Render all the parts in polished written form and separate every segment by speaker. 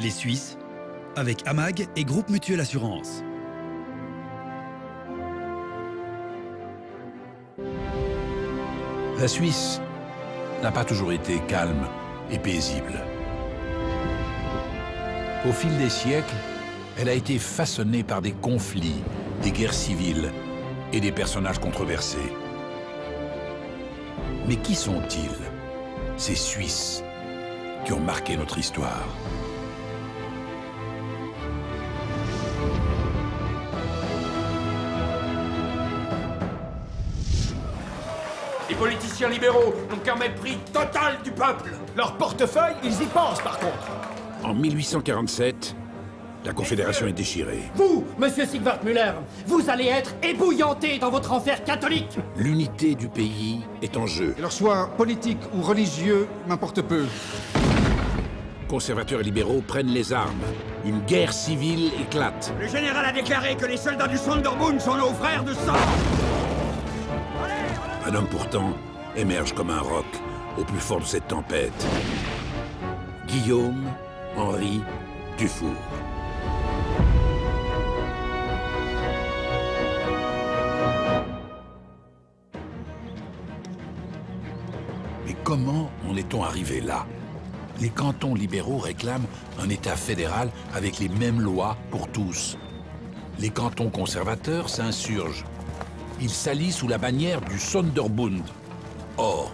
Speaker 1: Les Suisses, avec AMAG et Groupe Mutuel Assurance.
Speaker 2: La Suisse n'a pas toujours été calme et paisible. Au fil des siècles, elle a été façonnée par des conflits, des guerres civiles et des personnages controversés. Mais qui sont-ils, ces Suisses qui ont marqué notre histoire?
Speaker 3: Les politiciens libéraux n'ont qu'un mépris total du peuple.
Speaker 4: Leur portefeuille, ils y pensent par contre.
Speaker 2: En 1847, la Confédération est déchirée.
Speaker 5: Vous, monsieur Sigvard Müller, vous allez être ébouillanté dans votre enfer catholique.
Speaker 2: L'unité du pays est en jeu.
Speaker 6: Que leur choix politique ou religieux m'importe peu.
Speaker 2: Conservateurs et libéraux prennent les armes. Une guerre civile éclate.
Speaker 3: Le général a déclaré que les soldats du Sonderbund sont nos frères de sang.
Speaker 2: Un homme pourtant émerge comme un roc au plus fort de cette tempête. Guillaume Henri Dufour. Mais comment en est-on arrivé là? Les cantons libéraux réclament un État fédéral avec les mêmes lois pour tous. Les cantons conservateurs s'insurgent. Ils s'allient sous la bannière du Sonderbund. Or,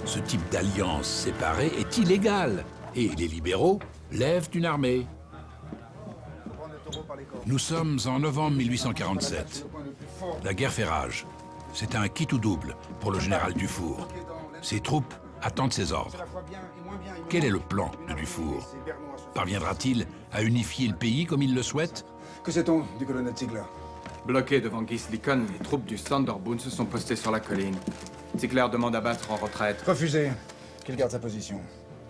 Speaker 2: ce type d'alliance séparée est illégal et les libéraux lèvent une armée. Nous sommes en novembre 1847. La guerre fait rage. C'est un quitte ou double pour le général Dufour. Ses troupes attendent ses ordres. Quel est le plan de Dufour? Parviendra-t-il à unifier le pays comme il le souhaite?
Speaker 6: Que sait-on du colonel Ziegler?
Speaker 3: Bloqués devant Gislikon, les troupes du Sonderbund se sont postées sur la colline. Ziegler demande à battre en retraite.
Speaker 6: Refusé. Qu'il garde sa position.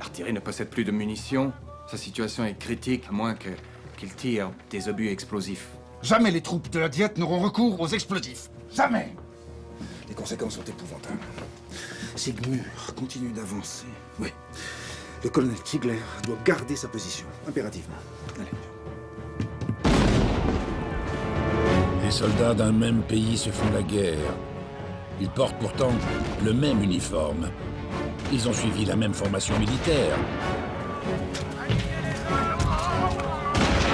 Speaker 3: L'artillerie ne possède plus de munitions. Sa situation est critique, à moins qu'il tire des obus explosifs.
Speaker 6: Jamais les troupes de la Diète n'auront recours aux explosifs. Jamais. Les conséquences sont épouvantables. Sigmur continue d'avancer. Oui. Le colonel Ziegler doit garder sa position, impérativement. Allez.
Speaker 2: Les soldats d'un même pays se font la guerre. Ils portent pourtant le même uniforme. Ils ont suivi la même formation militaire.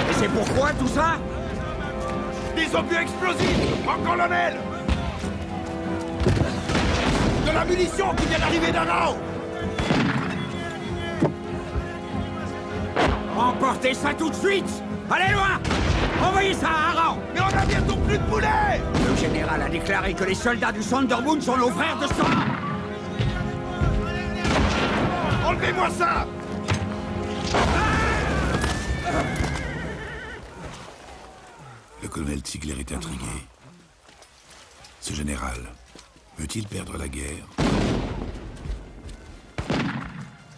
Speaker 3: Et c'est pourquoi tout ça? Des obus explosifs, mon colonel! De la munition qui vient d'arriver d'Arao! Emportez ça tout de suite! Allez loin! Envoyez ça à Arao! Mais on a bientôt plus de poulets! Le général a déclaré que les soldats du Sonderbund sont nos frères de sang! Enlevez-moi ça!
Speaker 2: Le colonel Ziegler est intrigué. Ce général veut-il perdre la guerre?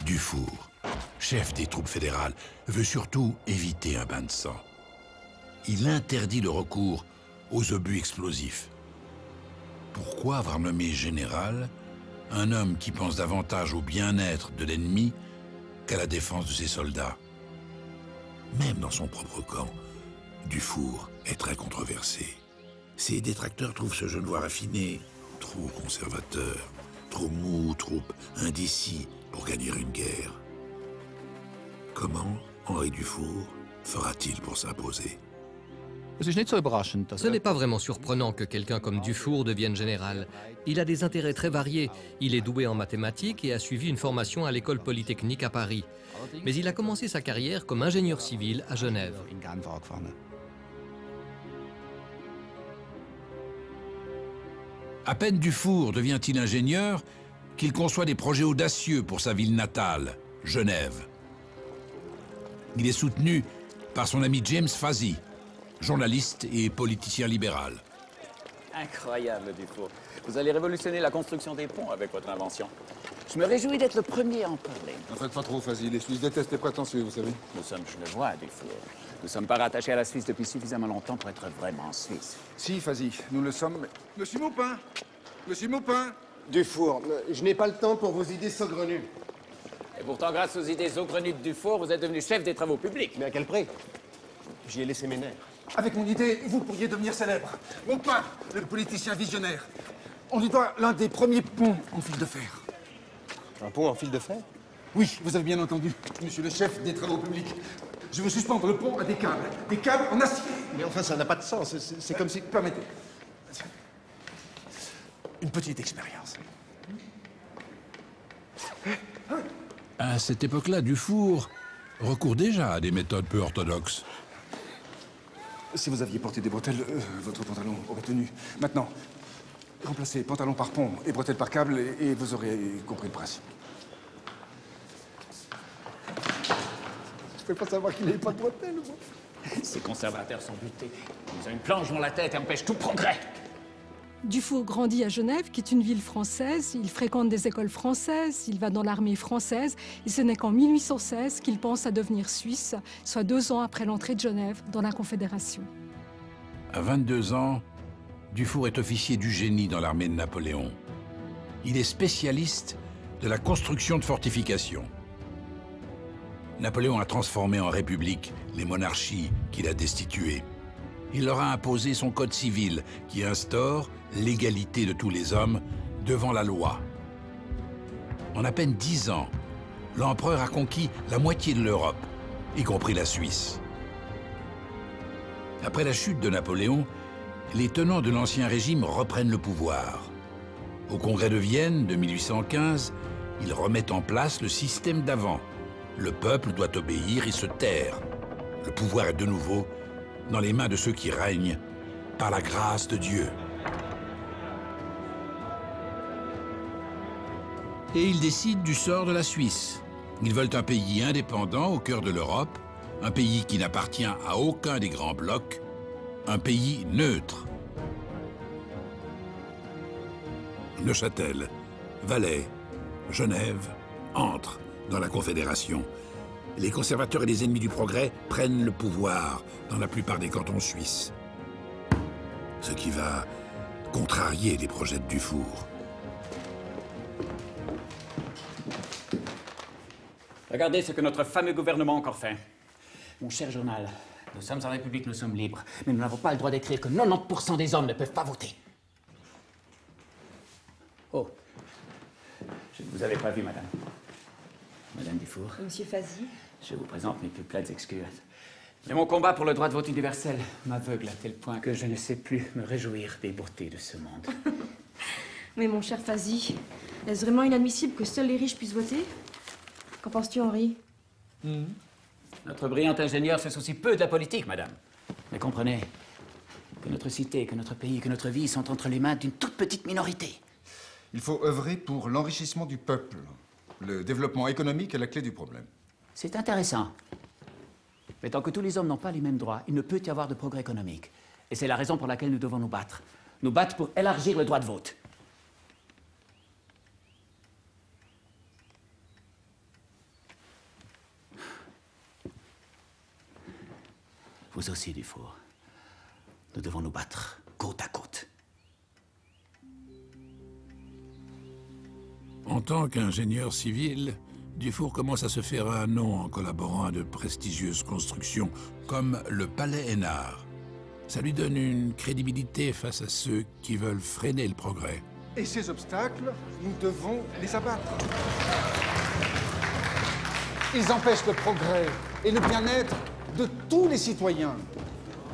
Speaker 2: Dufour, chef des troupes fédérales, veut surtout éviter un bain de sang. Il interdit le recours aux obus explosifs. Pourquoi avoir nommé général un homme qui pense davantage au bien-être de l'ennemi qu'à la défense de ses soldats? Même dans son propre camp, Dufour est très controversé. Ses détracteurs trouvent ce Genevois raffiné trop conservateur, trop mou, trop indécis pour gagner une guerre. Comment Henri Dufour fera-t-il pour s'imposer?
Speaker 7: Ce n'est pas vraiment surprenant que quelqu'un comme Dufour devienne général. Il a des intérêts très variés. Il est doué en mathématiques et a suivi une formation à l'école polytechnique à Paris. Mais il a commencé sa carrière comme ingénieur civil à Genève.
Speaker 2: À peine Dufour devient-il ingénieur qu'il conçoit des projets audacieux pour sa ville natale, Genève. Il est soutenu par son ami James Fazzi, journaliste et politicien libéral.
Speaker 8: Incroyable, Dufour. Vous allez révolutionner la construction des ponts avec votre invention. Je me réjouis d'être le premier à en parler.
Speaker 6: En fait, pas trop, Fazzi. Les Suisses détestent les prétentieux, vous savez.
Speaker 8: Nous sommes genevois, Dufour. Nous ne sommes pas rattachés à la Suisse depuis suffisamment longtemps pour être vraiment Suisses.
Speaker 6: Si, Fazzi, nous le sommes, mais... Monsieur Maupin! Monsieur Maupin!
Speaker 9: Dufour, je n'ai pas le temps pour vos idées saugrenues.
Speaker 8: Et pourtant, grâce aux idées saugrenues de Dufour, vous êtes devenu chef des travaux publics.
Speaker 4: Mais à quel prix? J'y ai laissé mes nerfs.
Speaker 6: Avec mon idée, vous pourriez devenir célèbre. Mon père, le politicien visionnaire. On lui doit l'un des premiers ponts en fil de fer.
Speaker 4: Un pont en fil de fer?
Speaker 6: Oui, vous avez bien entendu, monsieur le chef des travaux publics. Je veux suspendre le pont à des câbles en acier.
Speaker 4: Mais enfin, ça n'a pas de sens. C'est comme si...
Speaker 6: Permettez. Une petite expérience.
Speaker 2: À cette époque-là, Dufour recourt déjà à des méthodes peu orthodoxes.
Speaker 6: Si vous aviez porté des bretelles, votre pantalon aurait tenu. Maintenant, remplacez pantalon par pont et bretelles par câble et vous aurez compris le principe.
Speaker 4: Je peux pas savoir qu'il n'avait pas de bretelles, moi.
Speaker 8: Ces conservateurs sont butés. Ils ont une planche dans la tête et empêchent tout progrès.
Speaker 9: Dufour grandit à Genève, qui est une ville française. Il fréquente des écoles françaises, il va dans l'armée française. Et ce n'est qu'en 1816 qu'il pense à devenir suisse, soit 2 ans après l'entrée de Genève dans la Confédération.
Speaker 2: À 22 ans, Dufour est officier du génie dans l'armée de Napoléon. Il est spécialiste de la construction de fortifications. Napoléon a transformé en république les monarchies qu'il a destituées. Il leur a imposé son code civil qui instaure l'égalité de tous les hommes devant la loi. En à peine 10 ans, l'empereur a conquis la moitié de l'Europe, y compris la Suisse. Après la chute de Napoléon, les tenants de l'Ancien Régime reprennent le pouvoir. Au Congrès de Vienne de 1815, ils remettent en place le système d'avant. Le peuple doit obéir et se taire. Le pouvoir est de nouveau dans les mains de ceux qui règnent par la grâce de Dieu. Et ils décident du sort de la Suisse. Ils veulent un pays indépendant au cœur de l'Europe, un pays qui n'appartient à aucun des grands blocs, un pays neutre. Neuchâtel, Valais, Genève entrent dans la Confédération. Les conservateurs et les ennemis du progrès prennent le pouvoir dans la plupart des cantons suisses. Ce qui va contrarier les projets de Dufour.
Speaker 8: Regardez ce que notre fameux gouvernement a encore fait. Mon cher journal, nous sommes en République, nous sommes libres, mais nous n'avons pas le droit d'écrire que 90% des hommes ne peuvent pas voter. Oh, je ne vous avais pas vu, madame. Madame Dufour.
Speaker 10: Monsieur Fazy.
Speaker 8: Je vous présente mes plus plates excuses. Mais mon combat pour le droit de vote universel m'aveugle à tel point que je ne sais plus me réjouir des beautés de ce monde.
Speaker 10: Mais mon cher Fazy, est-ce vraiment inadmissible que seuls les riches puissent voter? Qu'en penses-tu, Henri?
Speaker 8: Notre brillant ingénieur se soucie peu de la politique, madame. Mais comprenez que notre cité, que notre pays, que notre vie sont entre les mains d'une toute petite minorité.
Speaker 6: Il faut œuvrer pour l'enrichissement du peuple. Le développement économique est la clé du problème.
Speaker 8: C'est intéressant. Mais tant que tous les hommes n'ont pas les mêmes droits, il ne peut y avoir de progrès économique. Et c'est la raison pour laquelle nous devons nous battre. Nous battre pour élargir le droit de vote. Vous aussi, Dufour. Nous devons nous battre côte à côte.
Speaker 2: En tant qu'ingénieur civil, Dufour commence à se faire un nom en collaborant à de prestigieuses constructions comme le Palais Hénard. Ça lui donne une crédibilité face à ceux qui veulent freiner le progrès.
Speaker 6: Et ces obstacles, nous devons les abattre. Ils empêchent le progrès et le bien-être de tous les citoyens.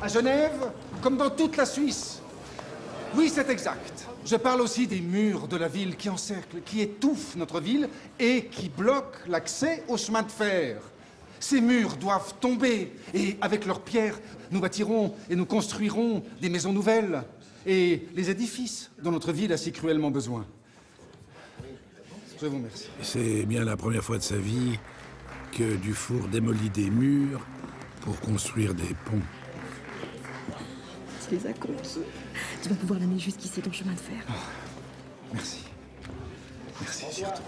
Speaker 6: À Genève, comme dans toute la Suisse. Oui, c'est exact. Je parle aussi des murs de la ville qui encerclent, qui étouffent notre ville et qui bloquent l'accès au chemin de fer. Ces murs doivent tomber et avec leurs pierres, nous bâtirons et nous construirons des maisons nouvelles et les édifices dont notre ville a si cruellement besoin. Je vous remercie.
Speaker 2: C'est bien la première fois de sa vie que Dufour démolit des murs pour construire des ponts.
Speaker 10: Tu les as comptes. Tu vas pouvoir l'amener jusqu'ici, ton chemin de fer.
Speaker 6: Oh, merci. Merci, surtout.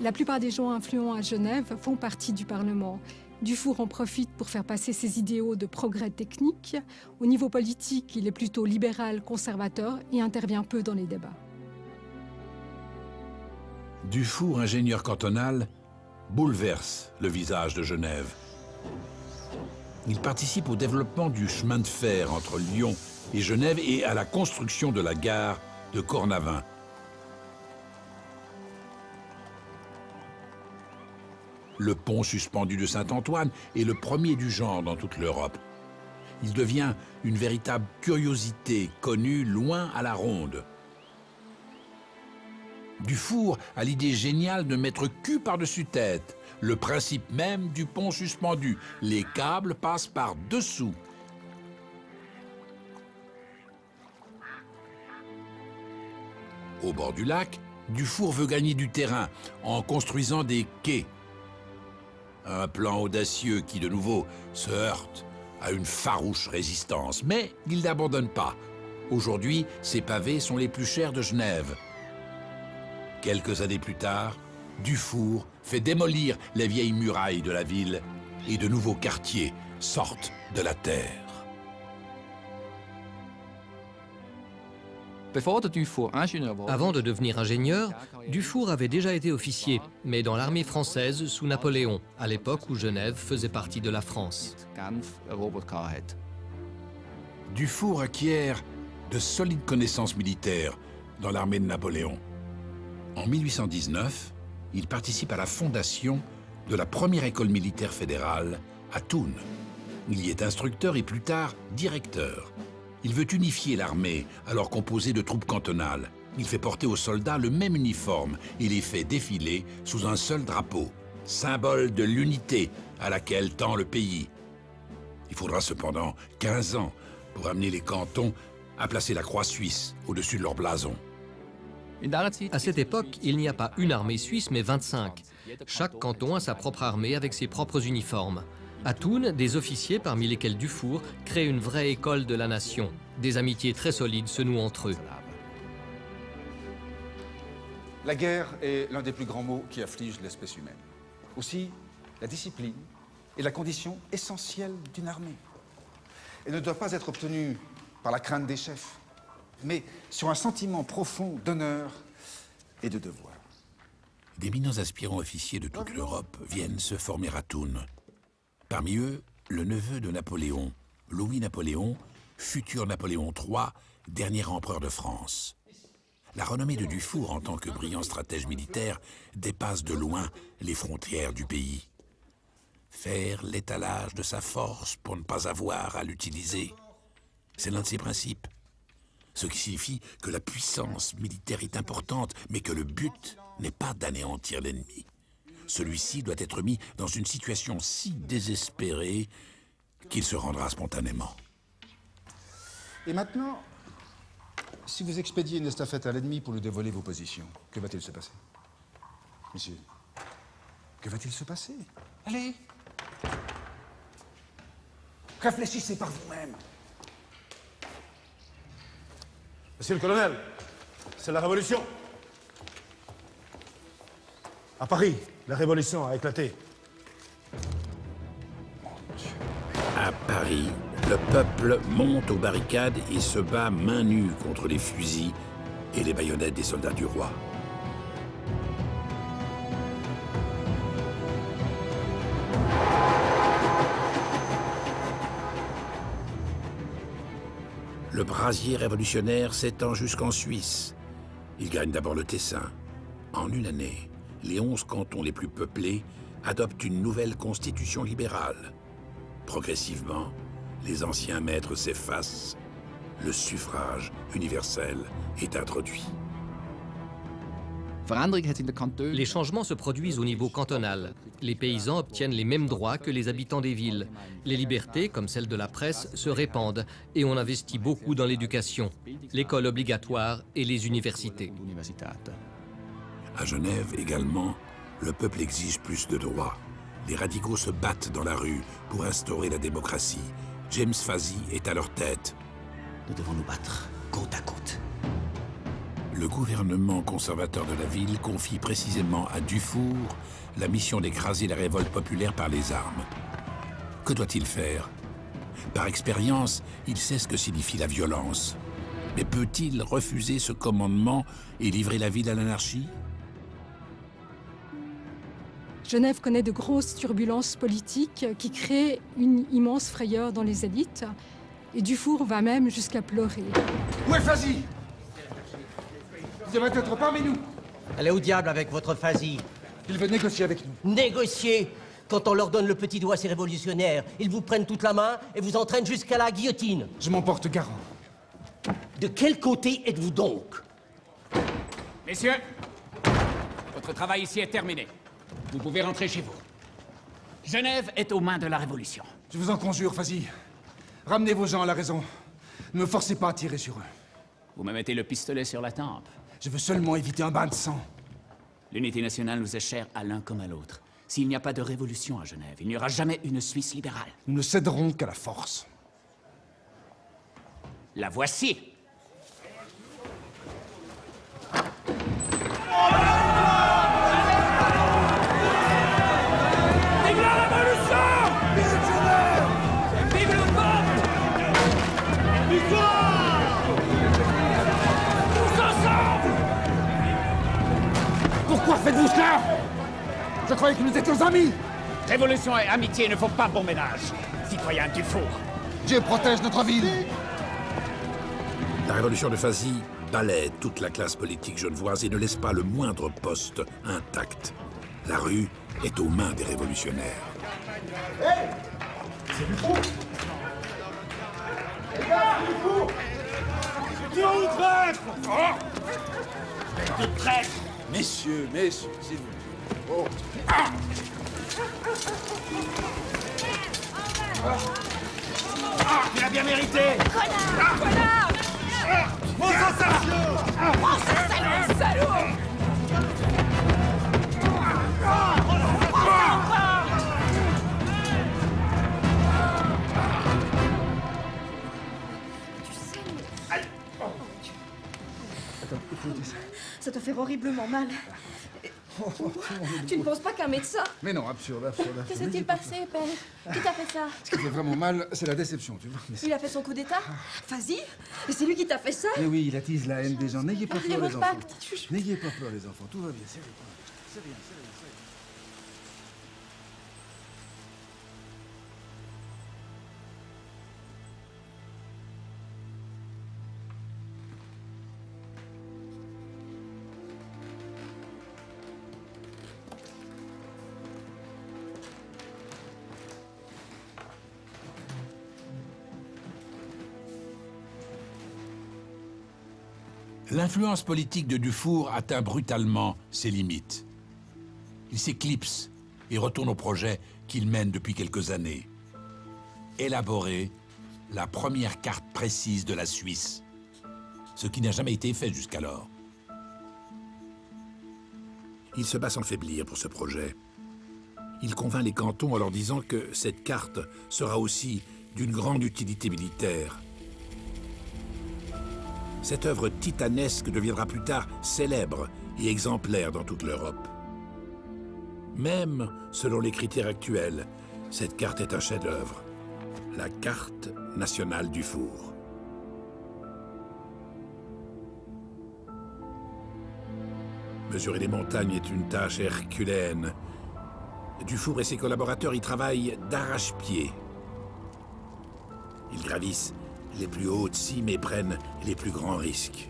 Speaker 9: La plupart des gens influents à Genève font partie du Parlement. Dufour en profite pour faire passer ses idéaux de progrès technique. Au niveau politique, il est plutôt libéral, conservateur et intervient peu dans les débats.
Speaker 2: Dufour, ingénieur cantonal, bouleverse le visage de Genève. Il participe au développement du chemin de fer entre Lyon et Genève et à la construction de la gare de Cornavin. Le pont suspendu de Saint-Antoine est le premier du genre dans toute l'Europe. Il devient une véritable curiosité connue loin à la ronde. Dufour a l'idée géniale de mettre cul par-dessus tête. Le principe même du pont suspendu. Les câbles passent par-dessous. Au bord du lac, Dufour veut gagner du terrain en construisant des quais. Un plan audacieux qui, de nouveau, se heurte à une farouche résistance. Mais il n'abandonne pas. Aujourd'hui, ces pavés sont les plus chers de Genève. Quelques années plus tard, Dufour fait démolir les vieilles murailles de la ville et de nouveaux quartiers sortent de la terre.
Speaker 7: Avant de devenir ingénieur, Dufour avait déjà été officier, mais dans l'armée française sous Napoléon, à l'époque où Genève faisait partie de la France.
Speaker 2: Dufour acquiert de solides connaissances militaires dans l'armée de Napoléon. En 1819, il participe à la fondation de la première école militaire fédérale à Thun. Il y est instructeur et plus tard directeur. Il veut unifier l'armée, alors composée de troupes cantonales. Il fait porter aux soldats le même uniforme et les fait défiler sous un seul drapeau, symbole de l'unité à laquelle tend le pays. Il faudra cependant 15 ans pour amener les cantons à placer la croix suisse au-dessus de leur blason.
Speaker 7: À cette époque, il n'y a pas une armée suisse, mais 25. Chaque canton a sa propre armée avec ses propres uniformes. À Thun, des officiers, parmi lesquels Dufour, créent une vraie école de la nation. Des amitiés très solides se nouent entre eux.
Speaker 6: La guerre est l'un des plus grands maux qui affligent l'espèce humaine. Aussi, la discipline est la condition essentielle d'une armée. Elle ne doit pas être obtenue par la crainte des chefs, mais sur un sentiment profond d'honneur et de devoir.
Speaker 2: D'éminents aspirants officiers de toute l'Europe viennent se former à Thun. Parmi eux, le neveu de Napoléon, Louis-Napoléon, futur Napoléon III, dernier empereur de France. La renommée de Dufour en tant que brillant stratège militaire dépasse de loin les frontières du pays. Faire l'étalage de sa force pour ne pas avoir à l'utiliser, c'est l'un de ses principes. Ce qui signifie que la puissance militaire est importante, mais que le but n'est pas d'anéantir l'ennemi. Celui-ci doit être mis dans une situation si désespérée qu'il se rendra spontanément.
Speaker 6: Et maintenant, si vous expédiez une estafette à l'ennemi pour lui dévoiler vos positions, que va-t-il se passer? Monsieur, que va-t-il se passer? Allez! Réfléchissez par vous-même.
Speaker 4: Monsieur le colonel, c'est la Révolution. À Paris, la Révolution a éclaté.
Speaker 2: À Paris, le peuple monte aux barricades et se bat main nue contre les fusils et les baïonnettes des soldats du roi. Le brasier révolutionnaire s'étend jusqu'en Suisse. Il gagne d'abord le Tessin. En une année, les 11 cantons les plus peuplés adoptent une nouvelle constitution libérale. Progressivement, les anciens maîtres s'effacent. Le suffrage universel est introduit.
Speaker 7: Les changements se produisent au niveau cantonal. Les paysans obtiennent les mêmes droits que les habitants des villes. Les libertés, comme celle de la presse, se répandent et on investit beaucoup dans l'éducation, l'école obligatoire et les universités.
Speaker 2: À Genève également, le peuple exige plus de droits. Les radicaux se battent dans la rue pour instaurer la démocratie. James Fazzy est à leur tête.
Speaker 3: Nous devons nous battre côte à côte.
Speaker 2: Le gouvernement conservateur de la ville confie précisément à Dufour la mission d'écraser la révolte populaire par les armes. Que doit-il faire? Par expérience, il sait ce que signifie la violence. Mais peut-il refuser ce commandement et livrer la ville à l'anarchie?
Speaker 9: Genève connaît de grosses turbulences politiques qui créent une immense frayeur dans les élites. Et Dufour va même jusqu'à pleurer.
Speaker 6: Où est Fazi? Il devrait être parmi nous.
Speaker 11: Allez au diable avec votre Fazi.
Speaker 6: Il veut négocier avec nous.
Speaker 11: Négocier? Quand on leur donne le petit doigt, ces révolutionnaires, ils vous prennent toute la main et vous entraînent jusqu'à la guillotine.
Speaker 6: Je m'en porte garant.
Speaker 11: De quel côté êtes-vous donc?
Speaker 8: Messieurs, votre travail ici est terminé. Vous pouvez rentrer chez vous. Genève est aux mains de la Révolution.
Speaker 6: Je vous en conjure, Fazi. Ramenez vos gens à la raison. Ne me forcez pas à tirer sur eux.
Speaker 8: Vous me mettez le pistolet sur la tempe.
Speaker 6: Je veux seulement éviter un bain de sang.
Speaker 8: L'unité nationale nous est chère à l'un comme à l'autre. S'il n'y a pas de révolution à Genève, il n'y aura jamais une Suisse libérale.
Speaker 6: Nous ne céderons qu'à la force.
Speaker 8: La voici.
Speaker 3: Vive la révolution! Vive Genève! Vive le peuple! Victoire! Tous ensemble!
Speaker 6: Pourquoi faites-vous cela? Je croyais que nous étions amis.
Speaker 8: Révolution et amitié ne font pas bon ménage, citoyen Dufour.
Speaker 6: Dieu protège notre ville.
Speaker 2: La révolution de Fazi balaie toute la classe politique genevoise et ne laisse pas le moindre poste intact. La rue est aux mains des révolutionnaires.
Speaker 4: Hey! C'est du fou! Les gars, c'est du fou!
Speaker 3: Tu es une traître! Oh! De traître!
Speaker 4: Messieurs, s'il vous plaît. Oh.
Speaker 3: Ah, tu l'as bien mérité!
Speaker 12: Connard! Connard!
Speaker 3: Mon sensation!
Speaker 12: Oh, ce salaud!
Speaker 10: Tu saignes.
Speaker 4: Attends, il faut dire ça.
Speaker 10: Ça te fait horriblement mal. Tu ne penses pas qu'un médecin...
Speaker 4: Mais non, absurde.
Speaker 10: Que s'est-il passé, père? Qui t'a fait ça?
Speaker 4: Ce qui fait vraiment mal, c'est la déception, tu vois. Mais
Speaker 10: Il a fait son coup d'état? Vas-y. Et c'est lui qui t'a fait ça?
Speaker 4: Mais oui, il attise la haine des gens. N'ayez pas peur, les enfants.
Speaker 10: Pacte.
Speaker 4: N'ayez pas peur, les enfants. Tout va bien, c'est rien. C'est rien, c'est rien.
Speaker 2: L'influence politique de Dufour atteint brutalement ses limites. Il s'éclipse et retourne au projet qu'il mène depuis quelques années. Élaborer la première carte précise de la Suisse, ce qui n'a jamais été fait jusqu'alors. Il se bat sans faiblir pour ce projet. Il convainc les cantons en leur disant que cette carte sera aussi d'une grande utilité militaire. Cette œuvre titanesque deviendra plus tard célèbre et exemplaire dans toute l'Europe. Même selon les critères actuels, cette carte est un chef-d'œuvre. La carte nationale Dufour. Mesurer les montagnes est une tâche herculéenne. Dufour et ses collaborateurs y travaillent d'arrache-pied. Ils gravissent les plus hautes cimes et prennent les plus grands risques.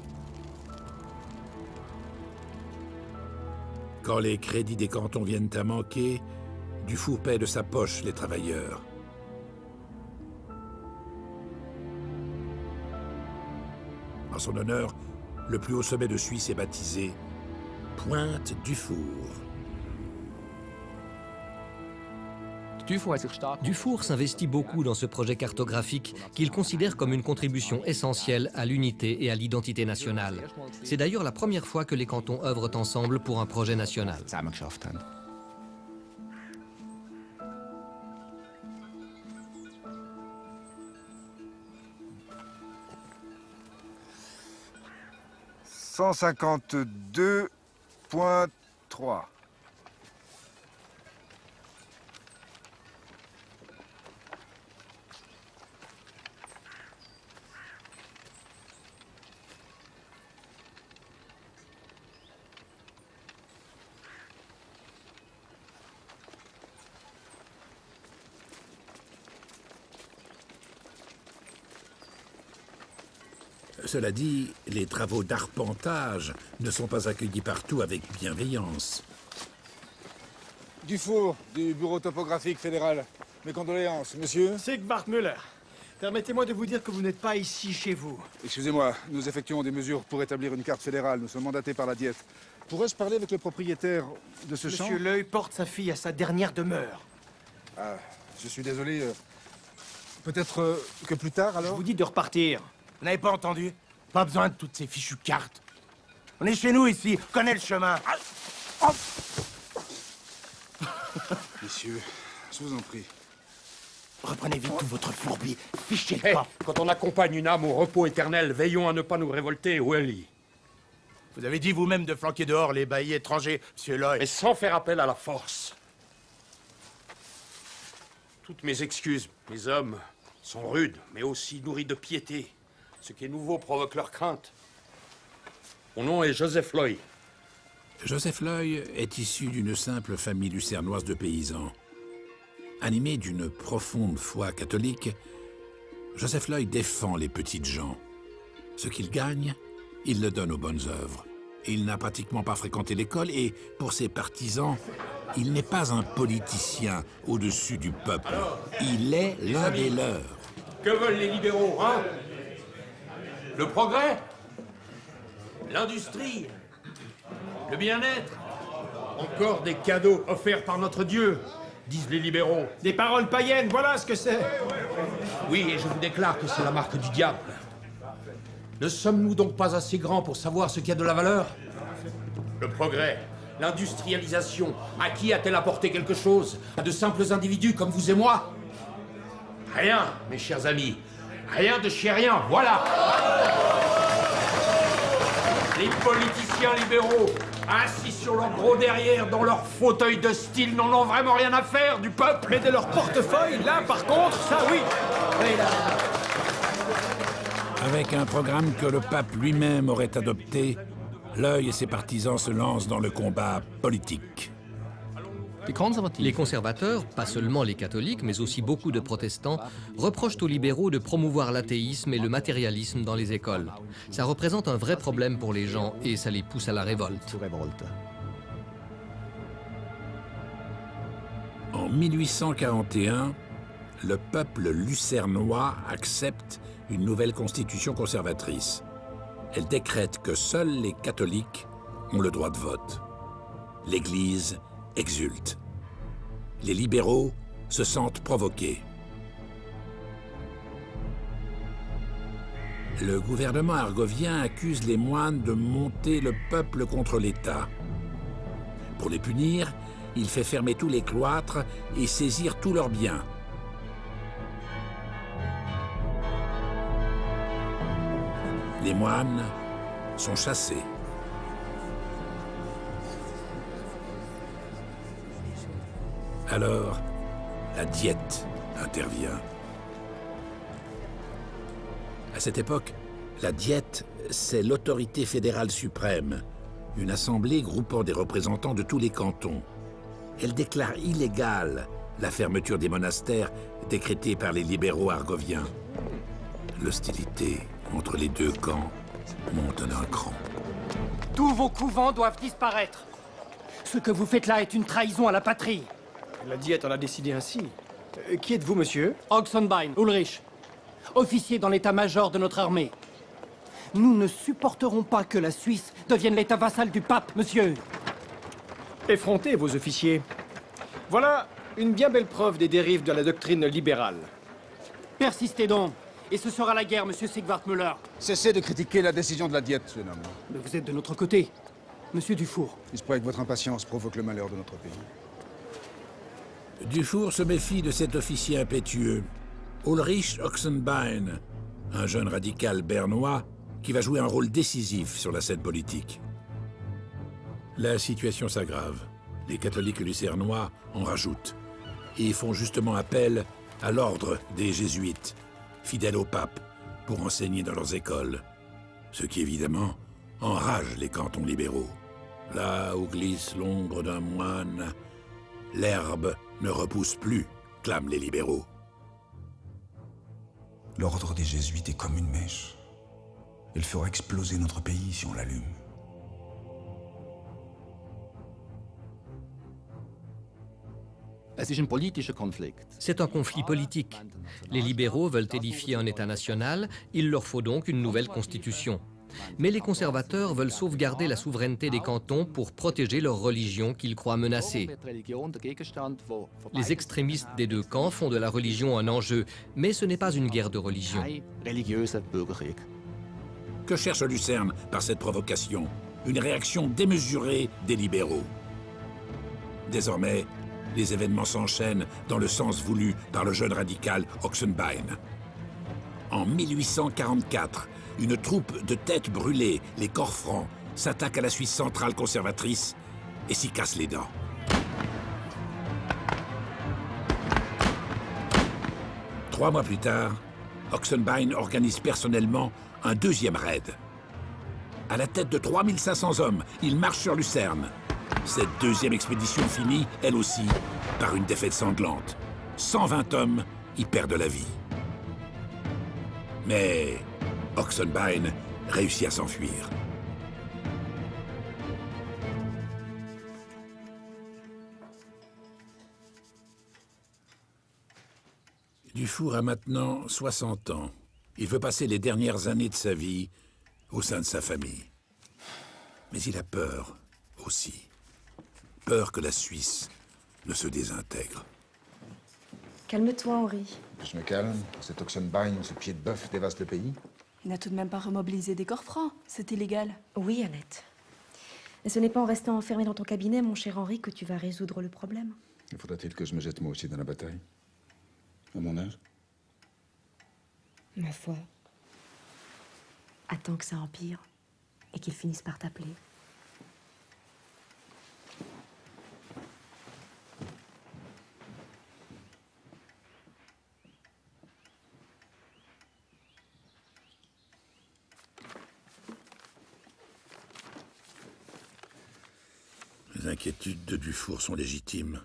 Speaker 2: Quand les crédits des cantons viennent à manquer, Dufour paie de sa poche les travailleurs. En son honneur, le plus haut sommet de Suisse est baptisé Pointe Dufour.
Speaker 7: Dufour s'investit beaucoup dans ce projet cartographique qu'il considère comme une contribution essentielle à l'unité et à l'identité nationale. C'est d'ailleurs la première fois que les cantons œuvrent ensemble pour un projet national.
Speaker 13: « 152.3 »
Speaker 2: Cela dit, les travaux d'arpentage ne sont pas accueillis partout avec bienveillance.
Speaker 4: Dufour, du bureau topographique fédéral. Mes condoléances, monsieur.
Speaker 5: Sigvard Müller. Permettez-moi de vous dire que vous n'êtes pas ici chez vous.
Speaker 4: Excusez-moi, nous effectuons des mesures pour établir une carte fédérale. Nous sommes mandatés par la Diète. Pourrais-je parler avec le propriétaire de ce champ?
Speaker 5: Monsieur L'Œil porte sa fille à sa dernière demeure.
Speaker 4: Ah, je suis désolé. Peut-être que plus tard, alors?
Speaker 5: Je vous dis de repartir.
Speaker 14: Vous n'avez pas entendu? Pas besoin de toutes ces fichues cartes. On est chez nous ici, on connaît le chemin.
Speaker 4: Messieurs, je vous en prie.
Speaker 14: Reprenez vite tout votre fourbi. Fichez le camp.
Speaker 15: Quand on accompagne une âme au repos éternel, veillons à ne pas nous révolter, où elle lit.
Speaker 14: Vous avez dit vous-même de flanquer dehors les baillis étrangers, monsieur L'Œil.
Speaker 15: Mais sans faire appel à la force. Toutes mes excuses. Mes hommes sont rudes, mais aussi nourris de piété. Ce qui est nouveau provoque leur crainte. Mon nom est Joseph L'Œil.
Speaker 2: Joseph L'Œil est issu d'une simple famille lucernoise de paysans. Animé d'une profonde foi catholique, Joseph L'Œil défend les petites gens. Ce qu'il gagne, il le donne aux bonnes œuvres. Il n'a pratiquement pas fréquenté l'école et, pour ses partisans, il n'est pas un politicien au-dessus du peuple. Il est l'un des leurs.
Speaker 15: Que veulent les libéraux, hein? Le progrès? L'industrie? Le bien-être? Encore des cadeaux offerts par notre Dieu, disent les libéraux.
Speaker 5: Des paroles païennes, voilà ce que c'est.
Speaker 15: Oui, et je vous déclare que c'est la marque du diable. Ne sommes-nous donc pas assez grands pour savoir ce qui a de la valeur? Le progrès, l'industrialisation, à qui a-t-elle apporté quelque chose? À de simples individus comme vous et moi? Rien, mes chers amis. Rien de chez rien, voilà. Les politiciens libéraux, assis sur leur gros derrière, dans leur fauteuil de style, n'en ont vraiment rien à faire du peuple.
Speaker 5: Mais de leur portefeuille, là, par contre, ça oui. Oui, là.
Speaker 2: Avec un programme que le pape lui-même aurait adopté, L'Œil et ses partisans se lancent dans le combat politique.
Speaker 7: Les conservateurs, pas seulement les catholiques, mais aussi beaucoup de protestants, reprochent aux libéraux de promouvoir l'athéisme et le matérialisme dans les écoles. Ça représente un vrai problème pour les gens et ça les pousse à la révolte.
Speaker 2: En 1841, le peuple lucernois accepte une nouvelle constitution conservatrice. Elle décrète que seuls les catholiques ont le droit de vote. L'Église exulte. Les libéraux se sentent provoqués. Le gouvernement argovien accuse les moines de monter le peuple contre l'État. Pour les punir, il fait fermer tous les cloîtres et saisir tous leurs biens. Les moines sont chassés. Alors, la Diète intervient. À cette époque, la Diète, c'est l'autorité fédérale suprême, une assemblée groupant des représentants de tous les cantons. Elle déclare illégale la fermeture des monastères décrétée par les libéraux argoviens. L'hostilité entre les deux camps monte d'un cran.
Speaker 5: Tous vos couvents doivent disparaître. Ce que vous faites là est une trahison à la patrie. La Diète en a décidé ainsi. Qui êtes-vous, monsieur? Oxenbein, Ulrich, officier dans l'état-major de notre armée. Nous ne supporterons pas que la Suisse devienne l'état vassal du pape, monsieur. Effrontez vos officiers. Voilà une bien belle preuve des dérives de la doctrine libérale. Persistez donc, et ce sera la guerre, monsieur Sigvard Müller.
Speaker 4: Cessez de critiquer la décision de la Diète, jeune homme.
Speaker 5: Mais vous êtes de notre côté, monsieur Dufour.
Speaker 4: Il se pourrait que votre impatience provoque le malheur de notre pays.
Speaker 2: Dufour se méfie de cet officier impétueux, Ulrich Oxenbein, un jeune radical bernois qui va jouer un rôle décisif sur la scène politique. La situation s'aggrave. Les catholiques lucernois en rajoutent et font justement appel à l'ordre des jésuites, fidèles au pape, pour enseigner dans leurs écoles. Ce qui, évidemment, enrage les cantons libéraux. Là où glisse l'ombre d'un moine, l'herbe ne repousse plus, clament les libéraux.
Speaker 16: L'ordre des jésuites est comme une mèche.
Speaker 6: Elle fera exploser notre pays si on l'allume.
Speaker 7: C'est un conflit politique. Les libéraux veulent édifier un État national, il leur faut donc une nouvelle constitution. Mais les conservateurs veulent sauvegarder la souveraineté des cantons pour protéger leur religion qu'ils croient menacée. Les extrémistes des deux camps font de la religion un enjeu, mais ce n'est pas une guerre de religion.
Speaker 2: Que cherche Lucerne par cette provocation? Une réaction démesurée des libéraux. Désormais, les événements s'enchaînent dans le sens voulu par le jeune radical Oxenbein. En 1844, une troupe de têtes brûlées, les corps francs, s'attaque à la Suisse centrale conservatrice et s'y casse les dents. Trois mois plus tard, Oxenbein organise personnellement un deuxième raid. À la tête de 3500 hommes, il marche sur Lucerne. Cette deuxième expédition finit, elle aussi, par une défaite sanglante. 120 hommes y perdent la vie. Mais Oxenbein réussit à s'enfuir. Dufour a maintenant 60 ans. Il veut passer les dernières années de sa vie au sein de sa famille. Mais il a peur aussi. Peur que la Suisse ne se désintègre.
Speaker 10: Calme-toi, Henri.
Speaker 6: Je me calme. Cet Oxenbein, ce pied de bœuf, dévaste le pays.
Speaker 16: Il n'a tout de même pas remobilisé des corps francs. C'est illégal.
Speaker 10: Oui, Annette. Mais ce n'est pas en restant enfermé dans ton cabinet, mon cher Henri, que tu vas résoudre le problème.
Speaker 6: Faudra-t-il que je me jette moi aussi dans la bataille? À mon âge?
Speaker 10: Ma foi. Attends que ça empire et qu'ils finissent par t'appeler.
Speaker 2: Les inquiétudes de Dufour sont légitimes.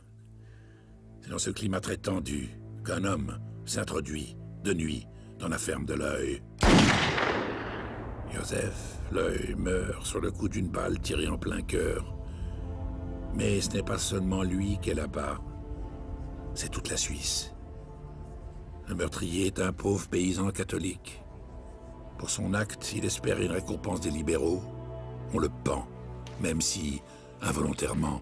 Speaker 2: C'est dans ce climat très tendu qu'un homme s'introduit de nuit dans la ferme de l'Œil. Joseph l'Œil meurt sur le coup d'une balle tirée en plein cœur. Mais ce n'est pas seulement lui qui est là-bas, c'est toute la Suisse. Le meurtrier est un pauvre paysan catholique. Pour son acte, il espère une récompense des libéraux. On le pend, même si, involontairement,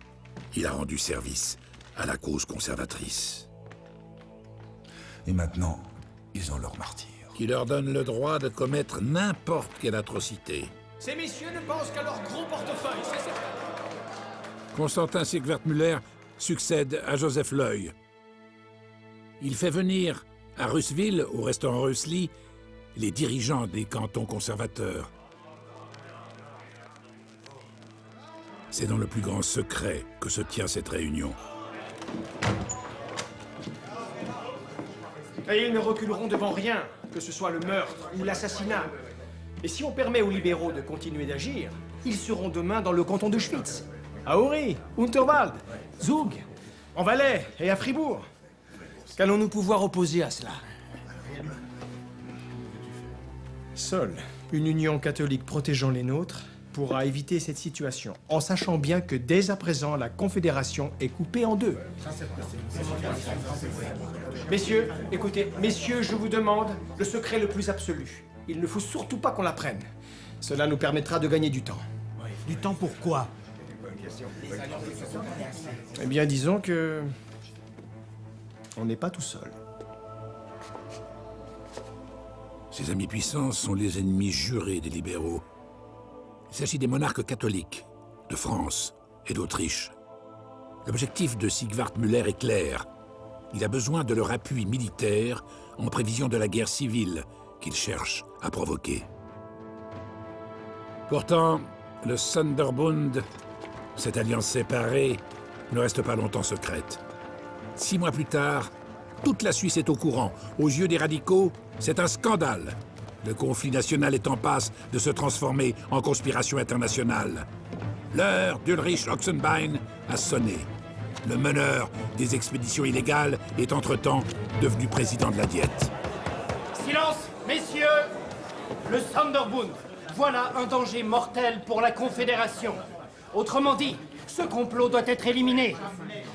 Speaker 2: il a rendu service à la cause conservatrice.
Speaker 6: Et maintenant, ils ont leur martyr.
Speaker 2: Qui leur donne le droit de commettre n'importe quelle atrocité.
Speaker 5: Ces messieurs ne pensent qu'à leur gros portefeuille, c'est certain.
Speaker 2: Constantin Siegwart-Müller succède à Joseph l'Œil. Il fait venir à Russwil, au restaurant Rösli, les dirigeants des cantons conservateurs. C'est dans le plus grand secret que se tient cette réunion.
Speaker 5: Et ils ne reculeront devant rien, que ce soit le meurtre ou l'assassinat. Et si on permet aux libéraux de continuer d'agir, ils seront demain dans le canton de Schwyz, à Uri, Unterwald, Zug, en Valais et à Fribourg. Qu'allons-nous pouvoir opposer à cela? Seule une union catholique protégeant les nôtres pourra éviter cette situation, en sachant bien que dès à présent, la Confédération est coupée en deux. Messieurs, écoutez, messieurs, je vous demande le secret le plus absolu. Il ne faut surtout pas qu'on l'apprenne. Cela nous permettra de gagner du temps.
Speaker 14: Du temps pourquoi?
Speaker 5: Eh bien, disons que... on n'est pas tout seul.
Speaker 2: Ces amis puissants sont les ennemis jurés des libéraux. Il s'agit des monarques catholiques, de France et d'Autriche. L'objectif de Siegwart-Müller est clair. Il a besoin de leur appui militaire en prévision de la guerre civile qu'il cherche à provoquer. Pourtant, le Sonderbund, cette alliance séparée, ne reste pas longtemps secrète. 6 mois plus tard, toute la Suisse est au courant. Aux yeux des radicaux, c'est un scandale. Le conflit national est en passe de se transformer en conspiration internationale. L'heure d'Ulrich Oxenbein a sonné. Le meneur des expéditions illégales est entre-temps devenu président de la Diète.
Speaker 5: Silence, messieurs! Le Sonderbund, Voilà un danger mortel pour la Confédération. Autrement dit, ce complot doit être éliminé.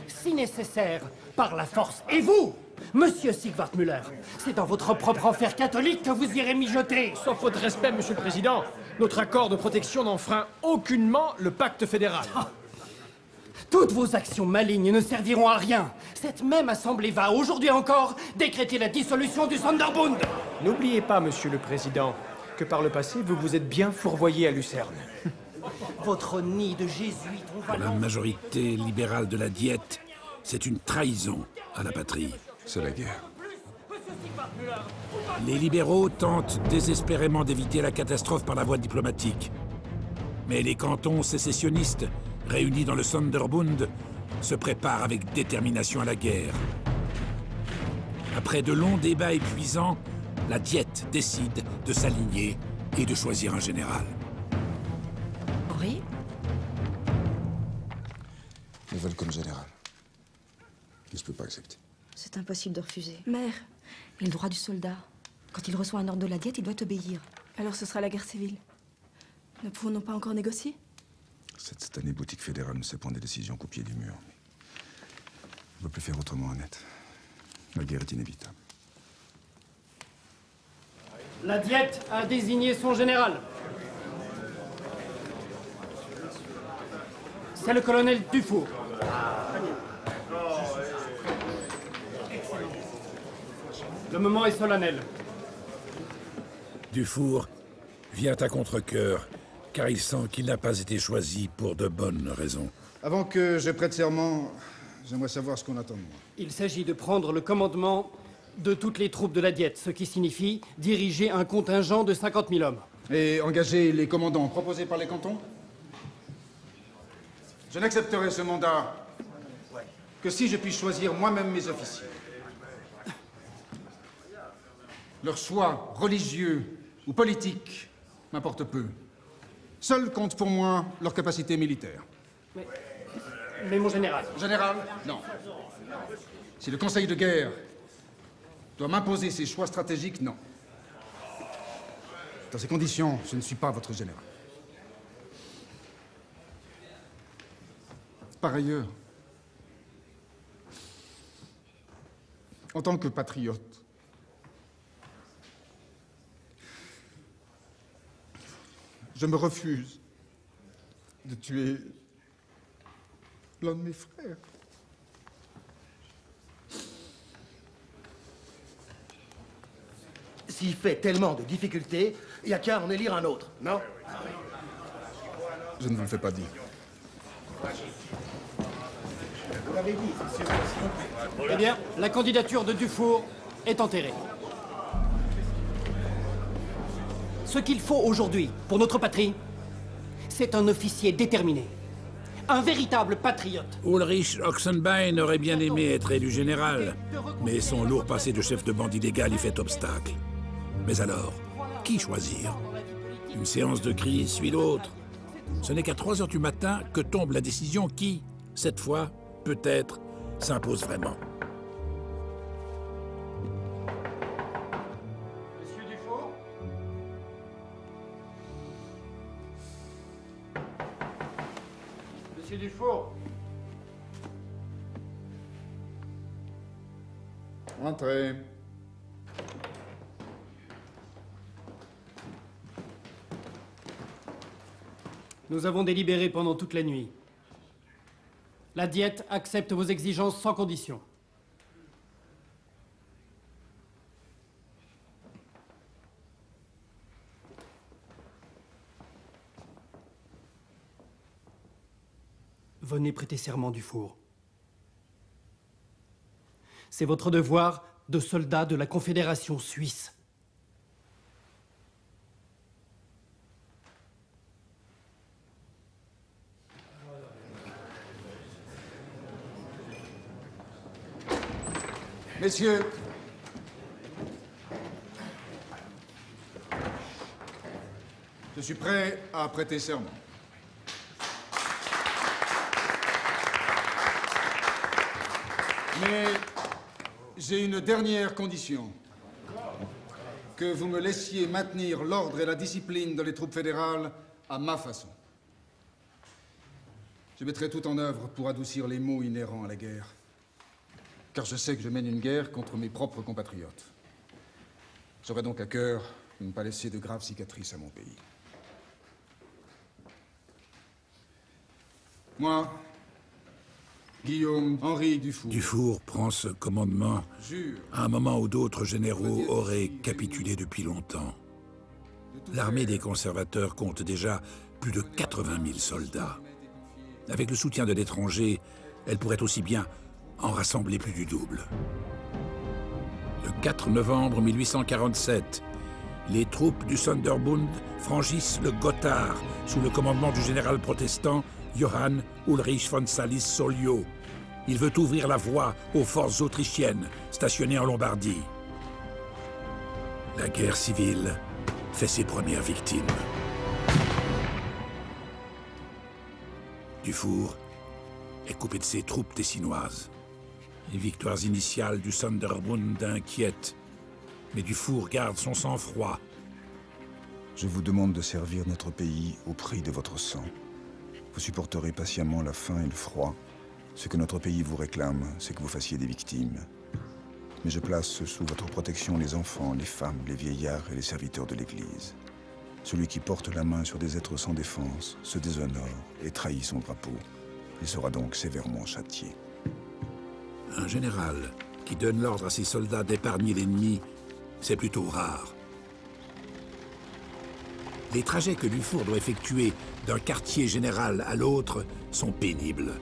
Speaker 5: Si nécessaire, par la force. Et vous, monsieur Sigvard Müller, c'est dans votre propre enfer catholique que vous irez mijoter.
Speaker 17: Sans faute de respect, monsieur le président, notre accord de protection n'enfreint aucunement le pacte fédéral.
Speaker 5: Toutes vos actions malignes ne serviront à rien. Cette même assemblée va, aujourd'hui encore, décréter la dissolution du Sonderbund.
Speaker 17: N'oubliez pas, monsieur le président, que par le passé, vous vous êtes bien fourvoyé à Lucerne.
Speaker 5: Votre nid de jésuites, on va...
Speaker 2: Pour la majorité libérale de la Diète, c'est une trahison à la patrie.
Speaker 6: C'est la guerre.
Speaker 2: Les libéraux tentent désespérément d'éviter la catastrophe par la voie diplomatique. Mais les cantons sécessionnistes, réunis dans le Sonderbund, se préparent avec détermination à la guerre. Après de longs débats épuisants, la Diète décide de s'aligner et de choisir un général.
Speaker 10: Oui.
Speaker 6: Ils veulent comme général. Je ne peux pas accepter.
Speaker 10: C'est impossible de refuser. Mère, il a le droit du soldat. Quand il reçoit un ordre de la Diète, il doit obéir.
Speaker 16: Alors ce sera la guerre civile. Ne pouvons-nous pas encore négocier?
Speaker 6: Cette année, boutique fédérale ne sait prendre des décisions qu'au pied du mur. On ne peut plus faire autrement, Annette. La guerre est inévitable.
Speaker 5: La Diète a désigné son général. C'est le colonel Dufour. Le moment est solennel.
Speaker 2: Dufour vient à contre-cœur, car il sent qu'il n'a pas été choisi pour de bonnes raisons.
Speaker 4: Avant que je prête serment, j'aimerais savoir ce qu'on attend de moi.
Speaker 5: Il s'agit de prendre le commandement de toutes les troupes de la Diète, ce qui signifie diriger un contingent de 50 000 hommes.
Speaker 4: Et engager les commandants proposés par les cantons? Je n'accepterai ce mandat que si je puis choisir moi-même mes officiers. Leur choix religieux ou politique m'importe peu. Seul compte pour moi leur capacité militaire.
Speaker 5: Mais mon général...
Speaker 4: Général, non. Si le Conseil de guerre doit m'imposer ses choix stratégiques, non. Dans ces conditions, je ne suis pas votre général. Par ailleurs, en tant que patriote, je me refuse de tuer l'un de mes frères.
Speaker 14: S'il fait tellement de difficultés, il n'y a qu'à en élire un autre, non?
Speaker 4: Je ne vous le fais pas dire.
Speaker 14: Vous l'avez dit, c'est sûr.
Speaker 5: Eh bien, la candidature de Dufour est enterrée. Ce qu'il faut aujourd'hui pour notre patrie, c'est un officier déterminé. Un véritable patriote.
Speaker 2: Ulrich Oxenbein aurait bien aimé être élu général, mais son lourd passé de chef de bande illégal y fait obstacle. Mais alors, qui choisir? Une séance de cris suit l'autre. Ce n'est qu'à 3 heures du matin que tombe la décision qui, cette fois, peut-être, s'impose vraiment.
Speaker 5: Monsieur Dufour? Monsieur Dufour?
Speaker 4: Entrez.
Speaker 5: Nous avons délibéré pendant toute la nuit. La Diète accepte vos exigences sans condition. Venez prêter serment, Dufour. C'est votre devoir de soldat de la Confédération suisse.
Speaker 4: Messieurs, je suis prêt à prêter serment. Mais j'ai une dernière condition. que vous me laissiez maintenir l'ordre et la discipline dans les troupes fédérales à ma façon. Je mettrai tout en œuvre pour adoucir les maux inhérents à la guerre. Car je sais que je mène une guerre contre mes propres compatriotes. J'aurai donc à cœur de ne pas laisser de graves cicatrices à mon pays. Moi, Guillaume Henri Dufour.
Speaker 2: Dufour prend ce commandement à un moment où d'autres généraux auraient capitulé depuis longtemps. L'armée des conservateurs compte déjà plus de 80 000 soldats. Avec le soutien de l'étranger, elle pourrait aussi bien en rassembler plus du double. Le 4 novembre 1847, les troupes du Sonderbund franchissent le Gotthard sous le commandement du général protestant Johann Ulrich von Salis-Soliow. Il veut ouvrir la voie aux forces autrichiennes stationnées en Lombardie. La guerre civile fait ses premières victimes. Dufour est coupé de ses troupes tessinoises. Les victoires initiales du Sonderbund inquiètent, mais Dufour garde son sang-froid.
Speaker 6: Je vous demande de servir notre pays au prix de votre sang. Vous supporterez patiemment la faim et le froid. Ce que notre pays vous réclame, c'est que vous fassiez des victimes. Mais je place sous votre protection les enfants, les femmes, les vieillards et les serviteurs de l'Église. Celui qui porte la main sur des êtres sans défense se déshonore et trahit son drapeau. Il sera donc sévèrement châtié.
Speaker 2: Un général qui donne l'ordre à ses soldats d'épargner l'ennemi, c'est plutôt rare. Les trajets que Dufour doit effectuer d'un quartier général à l'autre sont pénibles.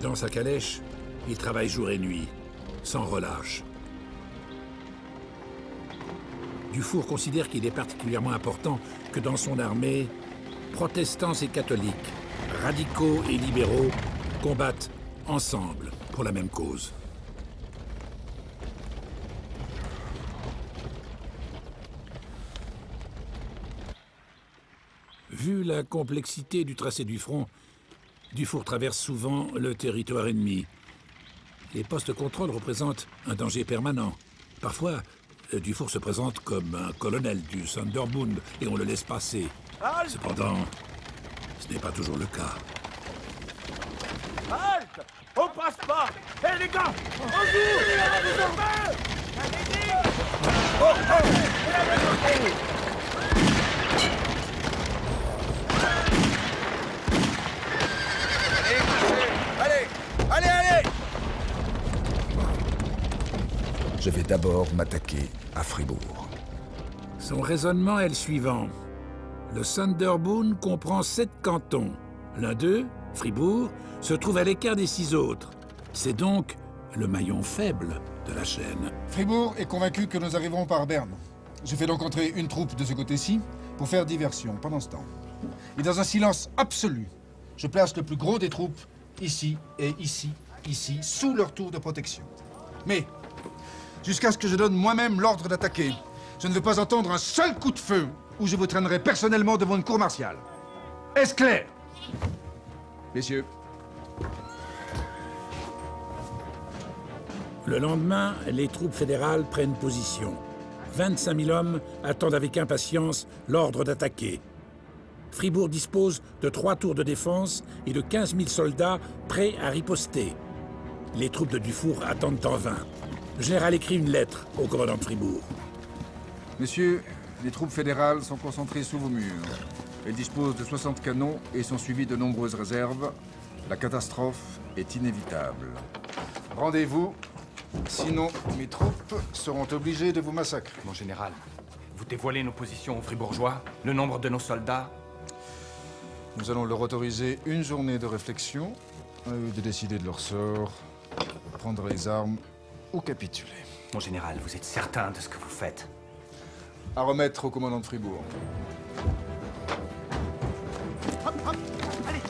Speaker 2: Dans sa calèche, il travaille jour et nuit, sans relâche. Dufour considère qu'il est particulièrement important que dans son armée, protestants et catholiques, radicaux et libéraux combattent ensemble pour la même cause. Vu la complexité du tracé du front, Dufour traverse souvent le territoire ennemi. Les postes de contrôle représentent un danger permanent. Parfois, Dufour se présente comme un colonel du Sonderbund et on le laisse passer. Cependant, ce n'est pas toujours le cas.
Speaker 14: Halte! On passe pas! Hé les gars! On joue!
Speaker 6: Allez! Je vais d'abord m'attaquer à Fribourg.
Speaker 2: Son raisonnement est le suivant. Le Sonderbund comprend 7 cantons. L'un d'eux, Fribourg, se trouve à l'écart des 6 autres. C'est donc le maillon faible de la chaîne.
Speaker 4: Fribourg est convaincu que nous arriverons par Berne. Je fais donc entrer une troupe de ce côté-ci pour faire diversion pendant ce temps. Et dans un silence absolu, je place le plus gros des troupes ici et ici, sous leur tour de protection. Mais, jusqu'à ce que je donne moi-même l'ordre d'attaquer, je ne veux pas entendre un seul coup de feu ou je vous traînerai personnellement devant une cour martiale. Est-ce clair? Messieurs.
Speaker 2: Le lendemain, les troupes fédérales prennent position. 25 000 hommes attendent avec impatience l'ordre d'attaquer. Fribourg dispose de 3 tours de défense et de 15 000 soldats prêts à riposter. Les troupes de Dufour attendent en vain. Le général écrit une lettre au commandant de Fribourg.
Speaker 4: Messieurs, les troupes fédérales sont concentrées sous vos murs. Elles disposent de 60 canons et sont suivies de nombreuses réserves. La catastrophe est inévitable. Rendez-vous, sinon mes troupes seront obligées de vous massacrer.
Speaker 18: Mon général, vous dévoilez nos positions aux Fribourgeois, le nombre de nos soldats.
Speaker 4: Nous allons leur autoriser une journée de réflexion, à eux de décider de leur sort, prendre les armes ou capituler.
Speaker 18: Mon général, vous êtes certain de ce que vous faites?
Speaker 4: À remettre au commandant de Fribourg.
Speaker 14: Hop, hop, allez!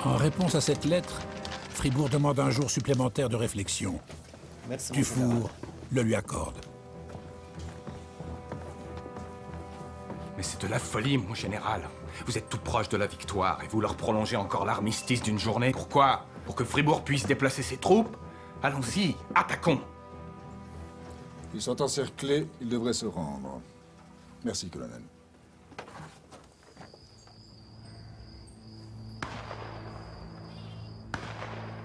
Speaker 2: En réponse à cette lettre, Fribourg demande un jour supplémentaire de réflexion.
Speaker 18: Merci,
Speaker 2: Dufour le lui accorde.
Speaker 18: Mais c'est de la folie, mon général. Vous êtes tout proche de la victoire et vous leur prolongez encore l'armistice d'une journée. Pourquoi? Pour que Fribourg puisse déplacer ses troupes? Allons-y, attaquons.
Speaker 4: Ils sont encerclés, ils devraient se rendre. Merci, colonel.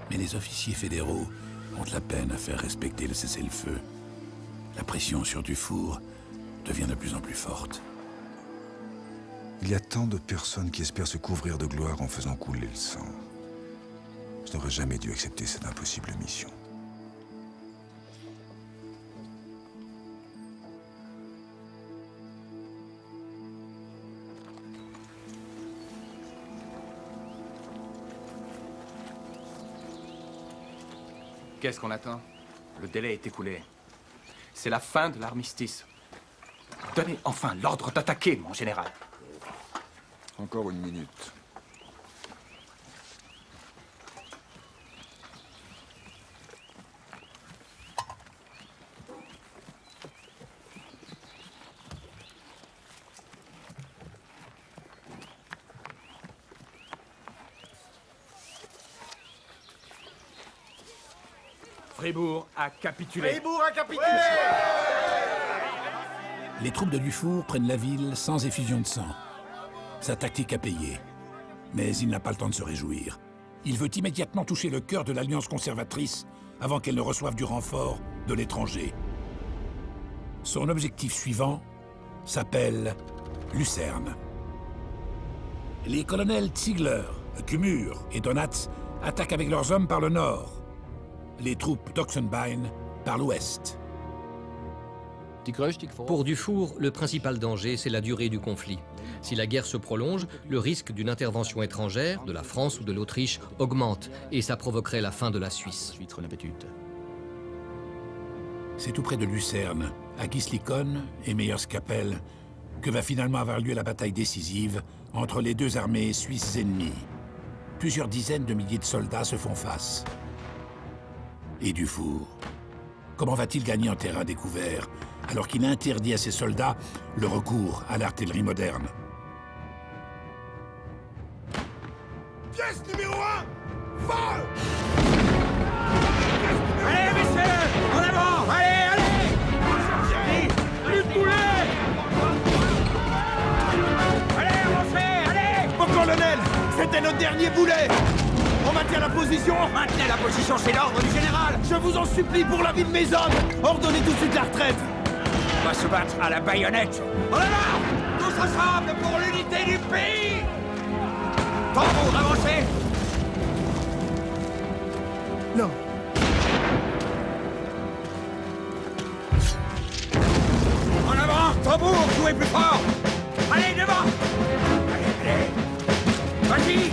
Speaker 2: Mais les officiers fédéraux ont de la peine à faire respecter le cessez-le-feu. La pression sur Dufour devient de plus en plus forte.
Speaker 6: Il y a tant de personnes qui espèrent se couvrir de gloire en faisant couler le sang. Je n'aurais jamais dû accepter cette impossible mission.
Speaker 18: Qu'est-ce qu'on attend? Le délai est écoulé. C'est la fin de l'armistice. Donnez enfin l'ordre d'attaquer, mon général.
Speaker 6: Encore une minute.
Speaker 18: Fribourg a capitulé.
Speaker 14: Fribourg a capitulé!
Speaker 2: Les troupes de Dufour prennent la ville sans effusion de sang. Sa tactique a payé. Mais il n'a pas le temps de se réjouir. Il veut immédiatement toucher le cœur de l'Alliance conservatrice avant qu'elle ne reçoive du renfort de l'étranger. Son objectif suivant s'appelle Lucerne. Les colonels Ziegler, Kumur et Donatz attaquent avec leurs hommes par le nord. Les troupes d'Oxenbein par l'ouest.
Speaker 7: Pour Dufour, le principal danger, c'est la durée du conflit. Si la guerre se prolonge, le risque d'une intervention étrangère, de la France ou de l'Autriche, augmente, et ça provoquerait la fin de la Suisse.
Speaker 2: C'est tout près de Lucerne, à Gislikon et Meyerskapelle, que va finalement avoir lieu la bataille décisive entre les deux armées suisses ennemies. Plusieurs dizaines de milliers de soldats se font face. Et Dufour, comment va-t-il gagner en terrain découvert alors qu'il interdit à ses soldats le recours à l'artillerie moderne?
Speaker 14: Pièce numéro 1! Vol!
Speaker 3: Allez, messieurs! En avant! Allez, allez! Plus de boulet! Allez, avancez! Allez!
Speaker 14: Mon colonel, c'était notre dernier boulet! On maintient la position!
Speaker 3: Maintenez la position, c'est l'ordre du général!
Speaker 14: Je vous en supplie pour la vie de mes hommes! Ordonnez tout de suite la retraite!
Speaker 3: On va se battre à la baïonnette! En avant! Tous ensemble pour l'unité du pays! Tambour, avancez!
Speaker 14: Non.
Speaker 3: En avant! Tambour, jouez plus fort! Allez, devant! Allez, allez! Vas-y!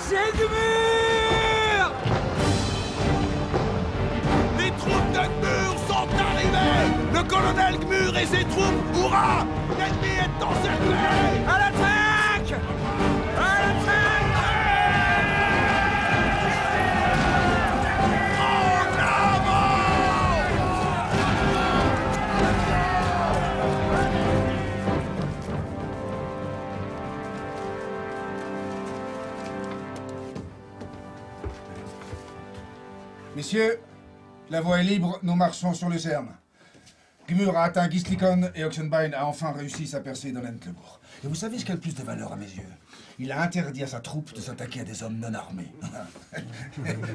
Speaker 14: C'est du mur! Les troupes de Gmur sont arrivées! Le colonel Gmur et ses troupes, hurrah! L'ennemi est encerclé!
Speaker 3: À l'attaque! À l'attaque!
Speaker 14: En avant!
Speaker 4: Messieurs, la voie est libre, nous marchons sur Lucerne. Gmur a atteint Gislikon et Oxenbein a enfin réussi sa percée dans l'Entlebuch. Et vous savez ce qui a le plus de valeur à mes yeux? Il a interdit à sa troupe de s'attaquer à des hommes non armés.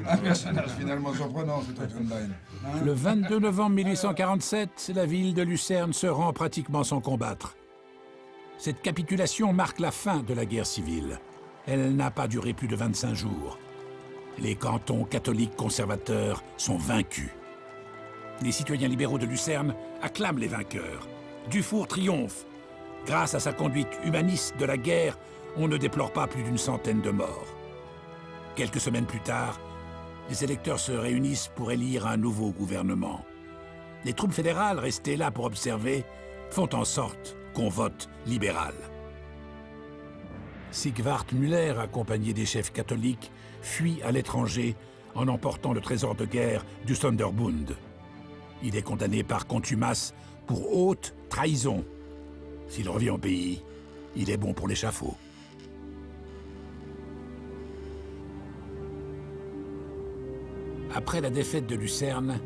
Speaker 4: Un personnage finalement surprenant, cet Oxenbein. Hein?
Speaker 2: Le 22 novembre 1847, la ville de Lucerne se rend pratiquement sans combattre. Cette capitulation marque la fin de la guerre civile. Elle n'a pas duré plus de 25 jours. Les cantons catholiques conservateurs sont vaincus. Les citoyens libéraux de Lucerne acclament les vainqueurs. Dufour triomphe. Grâce à sa conduite humaniste de la guerre, on ne déplore pas plus d'une centaine de morts. Quelques semaines plus tard, les électeurs se réunissent pour élire un nouveau gouvernement. Les troupes fédérales restées là pour observer font en sorte qu'on vote libéral. Sigvard Müller, accompagné des chefs catholiques, fuit à l'étranger en emportant le trésor de guerre du Sonderbund. Il est condamné par contumace pour haute trahison. S'il revient au pays, il est bon pour l'échafaud. Après la défaite de Lucerne,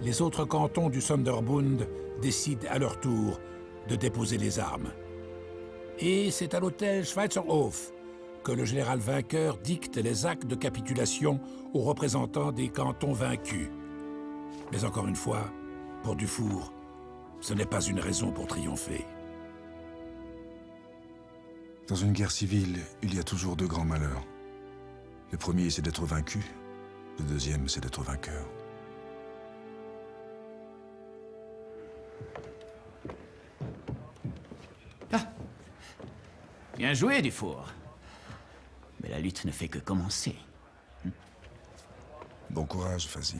Speaker 2: les autres cantons du Sonderbund décident à leur tour de déposer les armes. Et c'est à l'hôtel Schweizerhof que le général vainqueur dicte les actes de capitulation aux représentants des cantons vaincus. Mais encore une fois, pour Dufour, ce n'est pas une raison pour triompher.
Speaker 6: Dans une guerre civile, il y a toujours deux grands malheurs. Le premier, c'est d'être vaincu. Le deuxième, c'est d'être vainqueur.
Speaker 8: Bien joué, Dufour. Mais la lutte ne fait que commencer.
Speaker 6: Bon courage, Fazi.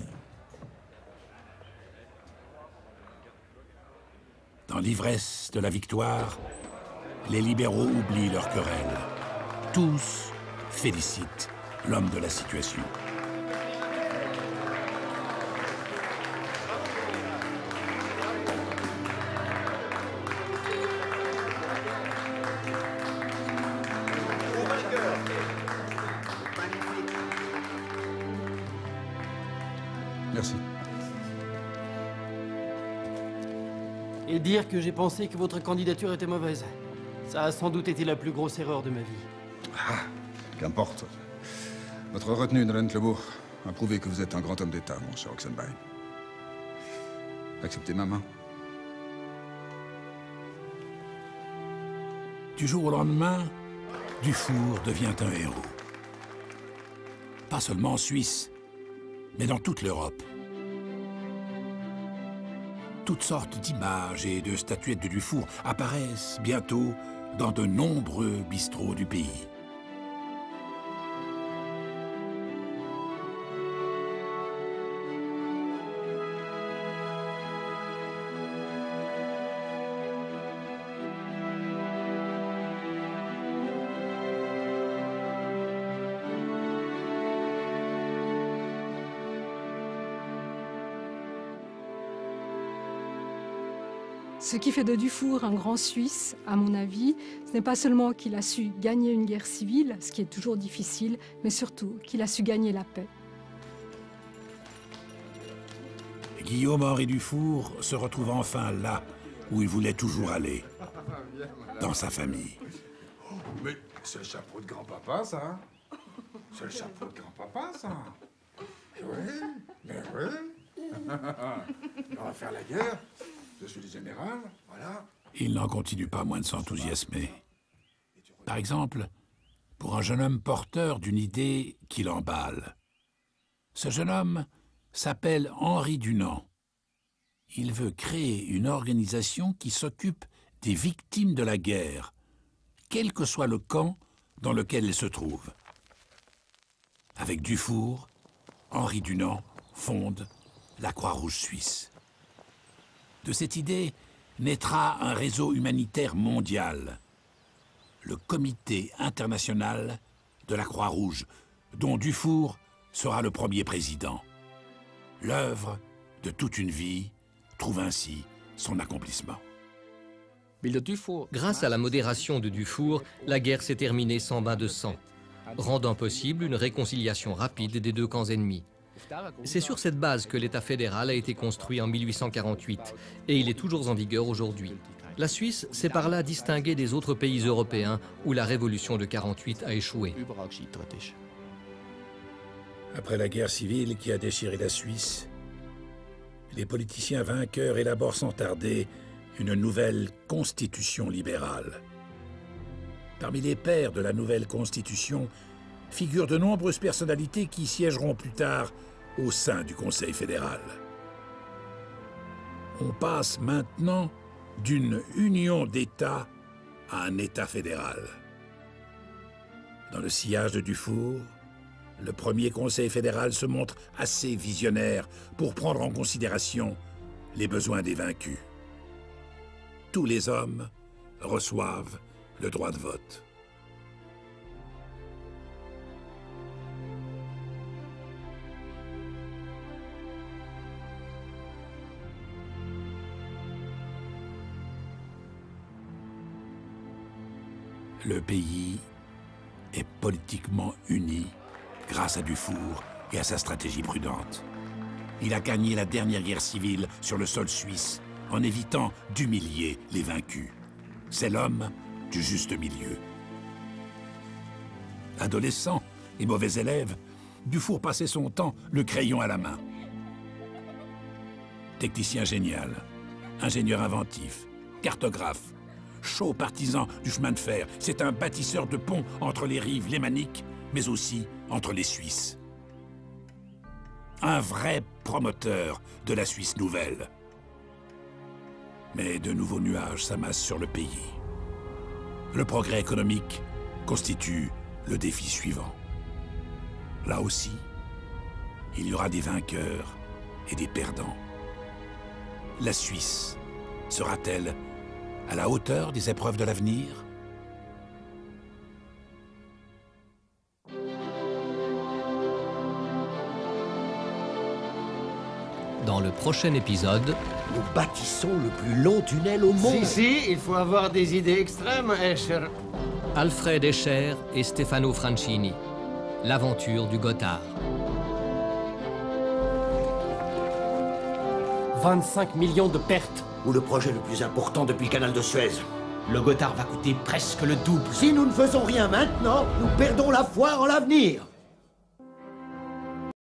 Speaker 2: Dans l'ivresse de la victoire, les libéraux oublient leur querelle. Tous félicitent l'homme de la situation.
Speaker 6: Merci.
Speaker 5: Et dire que j'ai pensé que votre candidature était mauvaise. Ça a sans doute été la plus grosse erreur de ma vie.
Speaker 6: Ah, qu'importe. Votre retenue de Lentlebuch a prouvé que vous êtes un grand homme d'État, mon cher Oxenbein. Acceptez ma main.
Speaker 2: Du jour au lendemain, Dufour devient un héros. Pas seulement en Suisse, mais dans toute l'Europe. Toutes sortes d'images et de statuettes de Dufour apparaissent bientôt dans de nombreux bistrots du pays.
Speaker 9: Ce qui fait de Dufour un grand Suisse, à mon avis, ce n'est pas seulement qu'il a su gagner une guerre civile, ce qui est toujours difficile, mais surtout qu'il a su gagner la paix.
Speaker 2: Guillaume-Henri Dufour se retrouve enfin là où il voulait toujours aller, dans sa famille.
Speaker 6: Mais c'est le chapeau de grand-papa, ça. C'est le chapeau de grand-papa, ça. Oui, mais oui. On va faire la guerre. Je suis le général, voilà.
Speaker 2: Il n'en continue pas moins de s'enthousiasmer. Par exemple, pour un jeune homme porteur d'une idée qui l'emballe. Ce jeune homme s'appelle Henri Dunant. Il veut créer une organisation qui s'occupe des victimes de la guerre, quel que soit le camp dans lequel elles se trouvent. Avec Dufour, Henri Dunant fonde la Croix-Rouge suisse. De cette idée naîtra un réseau humanitaire mondial, le Comité international de la Croix-Rouge, dont Dufour sera le premier président. L'œuvre de toute une vie trouve ainsi son accomplissement.
Speaker 7: Grâce à la modération de Dufour, la guerre s'est terminée sans bain de sang, rendant possible une réconciliation rapide des deux camps ennemis. C'est sur cette base que l'État fédéral a été construit en 1848 et il est toujours en vigueur aujourd'hui. La Suisse s'est par là distinguée des autres pays européens où la révolution de 48 a échoué.
Speaker 2: Après la guerre civile qui a déchiré la Suisse, les politiciens vainqueurs élaborent sans tarder une nouvelle constitution libérale. Parmi les pères de la nouvelle constitution figurent de nombreuses personnalités qui siégeront plus tard au sein du Conseil fédéral. On passe maintenant d'une union d'États à un État fédéral. Dans le sillage de Dufour, le premier Conseil fédéral se montre assez visionnaire pour prendre en considération les besoins des vaincus. Tous les hommes reçoivent le droit de vote. Le pays est politiquement uni grâce à Dufour et à sa stratégie prudente. Il a gagné la dernière guerre civile sur le sol suisse en évitant d'humilier les vaincus. C'est l'homme du juste milieu. Adolescent et mauvais élève, Dufour passait son temps le crayon à la main. Technicien génial, ingénieur inventif, cartographe, chaud partisan du chemin de fer, c'est un bâtisseur de ponts entre les rives lémaniques, mais aussi entre les Suisses. Un vrai promoteur de la Suisse nouvelle. Mais de nouveaux nuages s'amassent sur le pays. Le progrès économique constitue le défi suivant. Là aussi, il y aura des vainqueurs et des perdants. La Suisse sera-t-elle à la hauteur des épreuves de l'avenir ?
Speaker 7: Dans le prochain épisode...
Speaker 19: Nous bâtissons le plus long tunnel au monde.
Speaker 11: Si, il faut avoir des idées extrêmes, Escher.
Speaker 7: Alfred Escher et Stefano Francini. L'aventure du Gothard.
Speaker 5: 25 millions de pertes.
Speaker 19: Ou le projet le plus important depuis le canal de Suez.
Speaker 11: Le Gothard va coûter presque le double.
Speaker 19: Si nous ne faisons rien maintenant, nous perdons la foi en l'avenir.